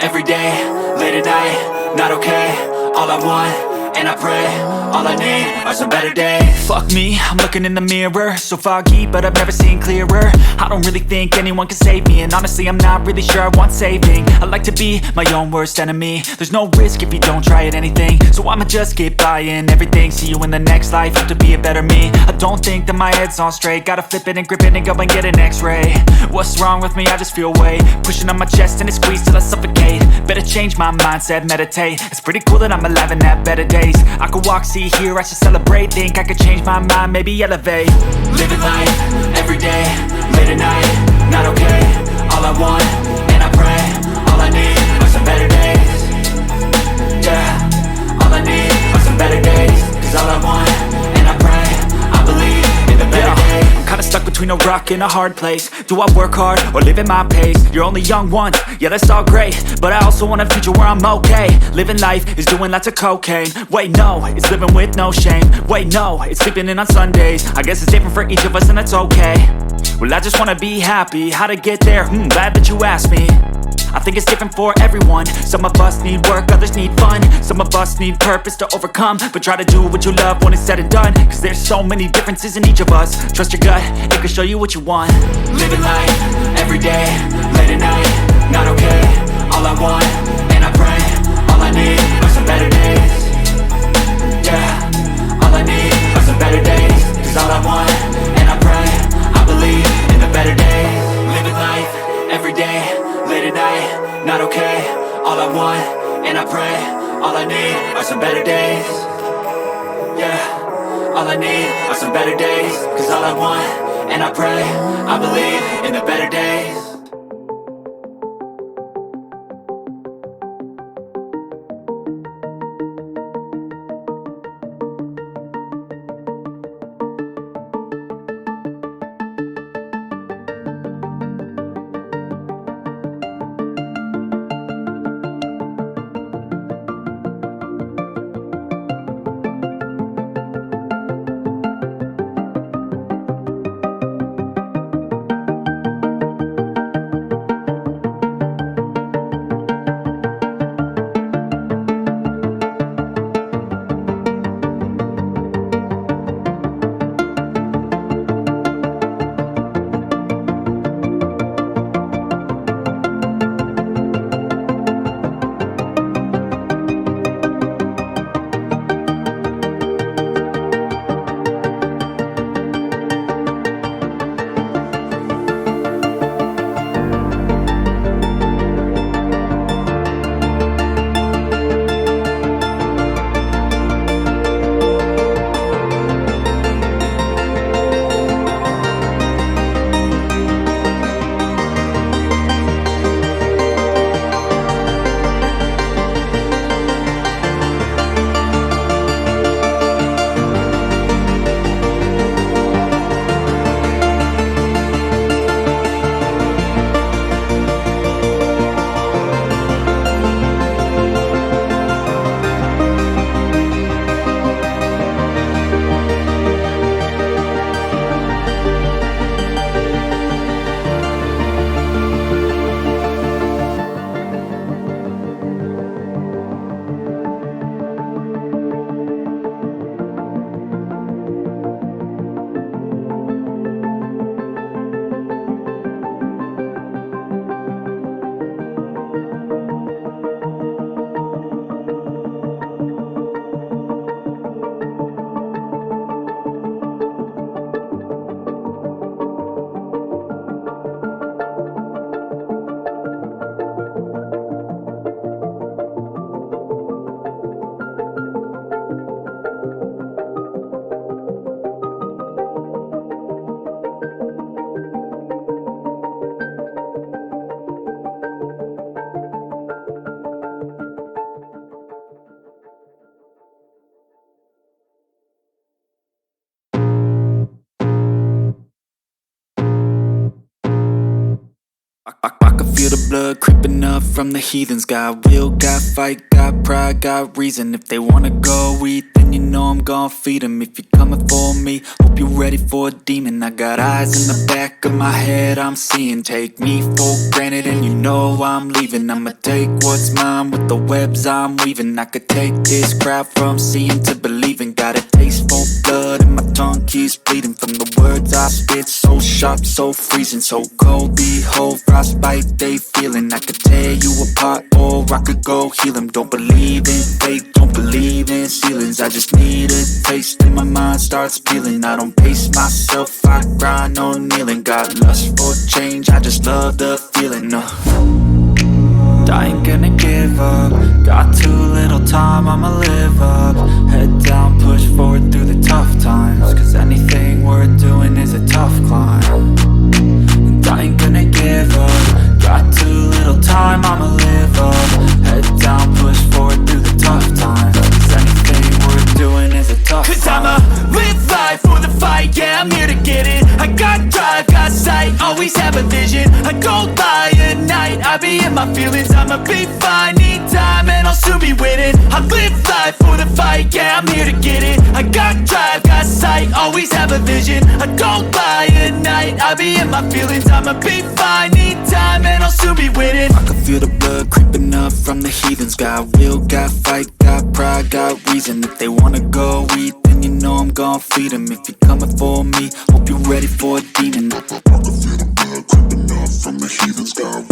every day, late at night, not okay. All I want, and I pray, all I need are some better days. Fuck me, I'm looking in the mirror, so foggy, but I've never seen clearer. I don't really think anyone can save me, and honestly I'm not really sure I want saving. I like to be my own worst enemy. There's no risk if you don't try at anything, so I'ma just get buying everything. See you in the next life, have to be a better me. I don't think that my head's on straight, gotta flip it and grip it and go and get an x-ray. What's wrong with me? I just feel weight pushing on my chest and it squeezes till I suffocate. Better change my mindset, meditate. It's pretty cool that I'm alive and have better days. I could walk, see, hear, I should celebrate. Think I could change my mind, maybe elevate. Living life, every day, late at night, not okay. All I want, and I pray, all I need are some better days. Yeah, all I need are some better days. Cause all I want, and I pray, I believe in the better days. I'm kinda stuck between a rock and a hard place. Do I work hard or live at my pace? You're only young once, yeah that's all great, but I also want a future where I'm okay. Living life is doing lots of cocaine. Wait no, it's living with no shame. Wait no, it's sleeping in on Sundays. I guess it's different for each of us and that's okay. Well I just wanna be happy, how to get there? Glad that you asked me. I think it's different for everyone. Some of us need work, others need fun. Some of us need purpose to overcome. But try to do what you love when it's said and done. Cause there's so many differences in each of us. Trust your gut, it can show you what you want. Living life, every day, late at night, not okay. All I want, and I pray, all I need are some better days. Yeah, all I need are some better days. Cause all I want, and I pray, I believe in the better days. Living life, every day, late at night, not okay. All I want, and I pray, all I need are some better days. Yeah, all I need are some better days. Cause all I want, and I pray, I believe in the better days. I can feel the blood creeping up from the heathens. Got will, got fight, got pride, got reason. If they wanna go eat, then you know I'm gon' feed 'em. If you're coming for me, hope you're ready for a demon. I got eyes in the back of my head, I'm seeing. Take me for granted and you know I'm leaving. I'ma take what's mine with the webs I'm weaving. I could take this crowd from seeing to believing. Got a taste for blood and my tongue keeps bleeding from the words I spit. So sharp, so freezing, so cold. Behold, frostbite they feeling. I could tear you apart or I could go heal 'em. Don't believe in fate, don't believe in ceilings. I just need a taste and my mind starts peeling. I don't pace myself, I grind on kneeling. Got lust for change, I just love the feeling. I ain't gonna give up. Got too little time, I'ma live up. Head down, push forward through the tough times. Cause anything worth doing is a tough climb. And I ain't gonna give up. Got too little time, I'ma live up. Head down, push forward through the tough times. Cause anything worth doing is a tough climb. Cause I'ma live life for the fight, yeah, I'm here to get it. I got drive, got sight, always have a vision. I don't lie at night, I be in my feelings. I'ma be fine, need time and I'll soon be winning. I live life for the fight, yeah, I'm here to get it. I got drive, got sight, always have a vision. I don't lie at night, I be in my feelings. I'ma be fine, need time and I'll soon be winning. I can feel the blood creeping up from the heathens. Got will, got fight, got pride, got reason. If they wanna go eat, then you know I'm gon' feed 'em. If you're coming for me, hope you're ready for a demon. I can feel the blood creeping up from the heathens. Got